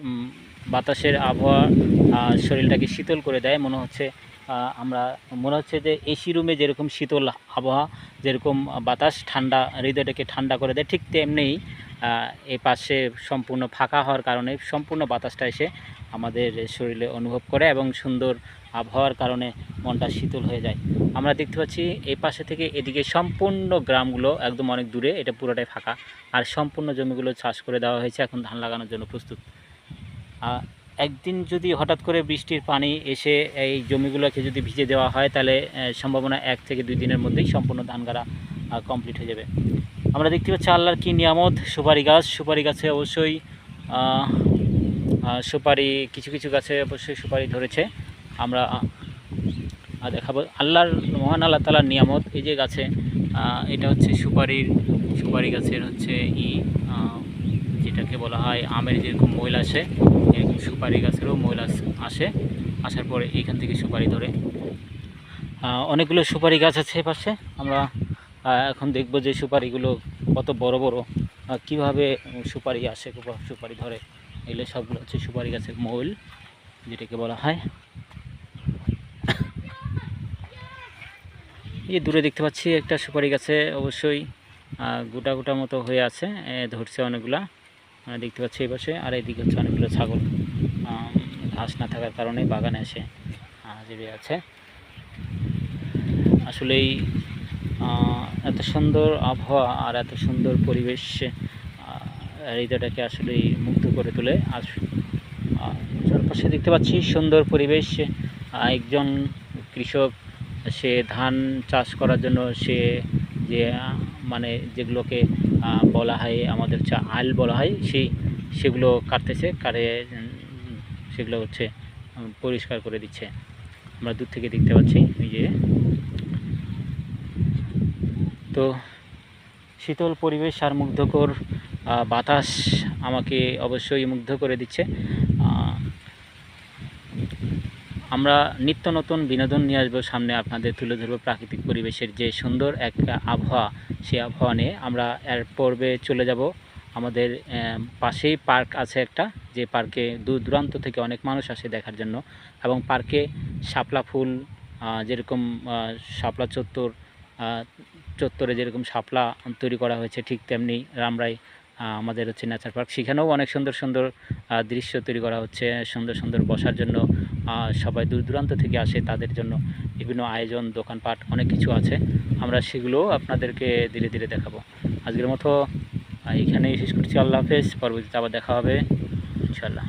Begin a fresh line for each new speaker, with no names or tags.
উম, বাতাসের আবহাওয়া শরীরটাকে শীতল করে দেয়। মনে হচ্ছে যে এসি রুমে যেরকম শীতল আবহাওয়া, যেরকম বাতাস ঠান্ডা হৃদয়টাকে ঠান্ডা করে দেয়, ঠিক তেমনিই এই পাশে সম্পূর্ণ ফাঁকা হওয়ার কারণে সম্পূর্ণ বাতাসটা এসে আমাদের শরীরে অনুভব করে এবং সুন্দর আবহাওয়ার কারণে মনটা শীতল হয়ে যায়। আমরা দেখতে পাচ্ছি এই পাশে থেকে এদিকে সম্পূর্ণ গ্রামগুলো একদম অনেক দূরে, এটা পুরোটাই ফাঁকা, আর সম্পূর্ণ জমিগুলো চাষ করে দেওয়া হয়েছে, এখন ধান লাগানোর জন্য প্রস্তুত। একদিন যদি হঠাৎ করে বৃষ্টির পানি এসে এই জমিগুলোকে যদি ভিজে দেওয়া হয়, তাহলে সম্ভাবনা 1 থেকে 2 দিনের মধ্যেই সম্পূর্ণ ধান গাড়া কমপ্লিট হয়ে যাবে। আমরা দেখতে পাচ্ছি আল্লাহর কি নিয়ামত, সুপারি গাছে অবশ্যই সুপারি, কিছু কিছু গাছে অবশ্যই সুপারি ধরেছে। আমরা দেখাবো মহান আল্লাহ তাআলার নিয়ামত। এই যে গাছে, এটা হচ্ছে সুপারি গাছের হচ্ছে যেটাকে বলা হয় আমের যেরকম ময়লা আসে, এরকম সুপারি গাছেরও ময়লা আসে, আসার পরে এইখান থেকে সুপারি ধরে। অনেকগুলো সুপারি গাছ আছে পাশে। আমরা এখন দেখব যে সুপারিগুলো কত বড় বড়, কিভাবে সুপারি আসে, সুপারি ধরে। এগুলো সবগুলো হচ্ছে সুপারি গাছের মূল, যেটাকে বলা হয়। এই দূরে দেখতে পাচ্ছি একটা সুপারি গাছে অবশ্যই গোটা গোটা মতো হয়ে আছে, ধরছে অনেকগুলা দেখতে পাচ্ছি এই পাশে। আর এইদিকে হচ্ছে অনেকগুলো ছাগল ঘাস না থাকার কারণে বাগানে এসে জেগে আছে। আসলেই এত সুন্দর আবহাওয়া আর এত সুন্দর পরিবেশ হৃদয়টাকে আসলেই মুগ্ধ করে তোলে। আর চারপাশে দেখতে পাচ্ছি সুন্দর পরিবেশ। একজন কৃষক, সে ধান চাষ করার জন্য সে যে যেগুলোকে বলা হয় আমাদের হচ্ছে আল বলা হয়, সেগুলো কাটতেছে, সেগুলো হচ্ছে পরিষ্কার করে দিচ্ছে। আমরা দূর থেকে দেখতে পাচ্ছি এই যে। তো শীতল পরিবেশ আর মুগ্ধকর বাতাস আমাকে অবশ্যই মুগ্ধ করে দিচ্ছে। আমরা নিত্য নতুন বিনোদন নিয়ে আসবো সামনে, আপনাদের তুলে ধরবো প্রাকৃতিক পরিবেশের যে সুন্দর একটা আবহাওয়া, সেই আবহাওয়া নিয়ে। আমরা এর পর্বে চলে যাব আমাদের পাশেই পার্ক আছে একটা, যে পার্কে দূর দূরান্ত থেকে অনেক মানুষ আসে দেখার জন্য। এবং পার্কে শাপলা ফুল, যেরকম শাপলা চত্বরে যেরকম শাপলা তৈরি করা হয়েছে, ঠিক তেমনি রামরাই আমাদের হচ্ছে নেচার পার্ক, সেখানেও অনেক সুন্দর সুন্দর দৃশ্য তৈরি করা হচ্ছে, সুন্দর সুন্দর বসার জন্য। সবাই দূর দূরান্ত থেকে আসে, তাদের জন্য বিভিন্ন আয়োজন, দোকানপাট অনেক কিছু আছে। আমরা সেগুলো আপনাদেরকে ধীরে ধীরে দেখাবো। আজকের মতো এখানেই শেষ করছি। আল্লাহ হাফেজ। পরবর্তীতে আবার দেখা হবে ইনশাআল্লাহ।